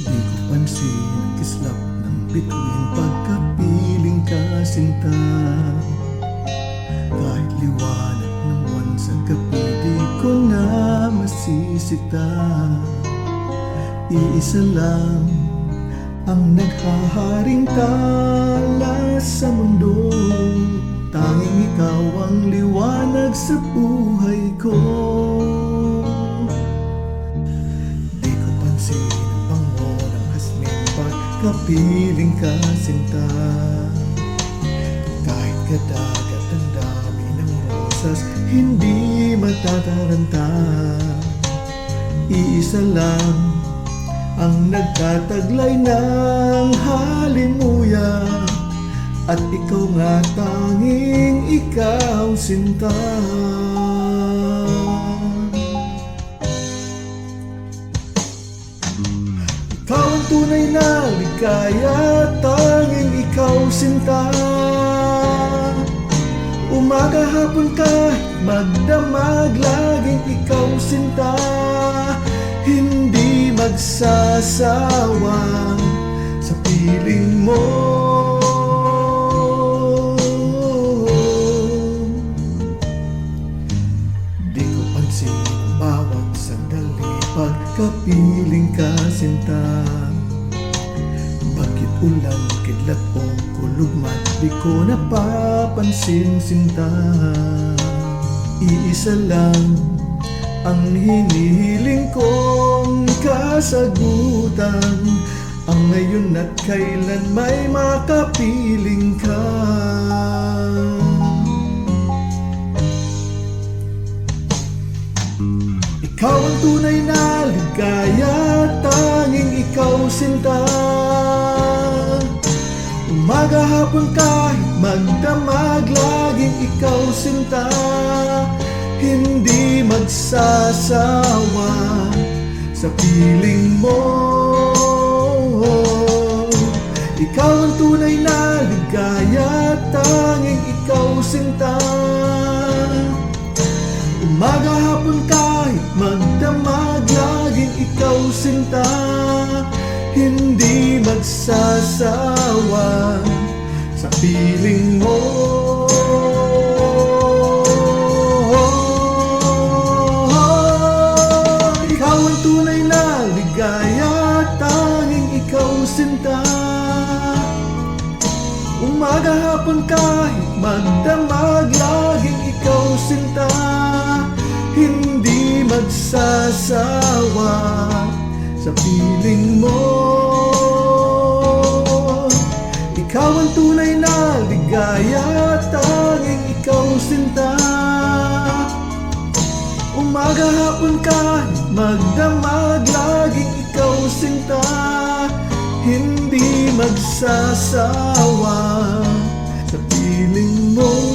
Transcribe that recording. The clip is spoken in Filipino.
Di ko pansin ang kislap ng bituin pagkapiling ka, sinta. Kahit liwanag ng buwan sa gabi, di ko na masisita. Iisa lang ang naghaharing tala sa mundo, tanging ikaw ang liwanag sa buhay ko. Di ko pansin ang bango ng hasmin pagkapiling ka, sinta. Kahit kadagat ang dami ng rosas, hindi matataranta. Iisa lang ang nagtataglay ng halimuyak, at ikaw nga tanging ikaw, sinta. Ikaw ang tunay na ligaya, tanging ikaw, sinta. Umaga, hapon, kahit magdamag, laging ikaw, sinta. Hindi magsasawang sa piling mo. Di ko pansin ang bawat sandali pagkapiling ka, sinta. Bakit ulan, kidlat o kulugmat, di ko napapansin, sinta. Iisa lang ang hinihiling kong kasagutan, ang ngayon at kailan may makapiling ka. Ikaw ang tunay na ligaya, tanging ikaw, sinta. Umaga, hapon, kahit magdamag, laging ikaw, sinta. Hindi magsasawa sa piling mo. Ikaw ang tunay na ligaya, tanging ikaw, sinta. Umaga, hapon, kahit magdamag, laging ikaw, sinta. Hindi magsasawa sa piling mo. Sinta. Umaga, hapon, kahit magdamag, laging ikaw, sinta. Hindi magsasawa sa piling mo. Ikaw ang tunay na ligaya, tanging ikaw, sinta. Umaga, hapon, kahit magdamag, laging ikaw, sinta. Hindi magsasawa sa piling mo.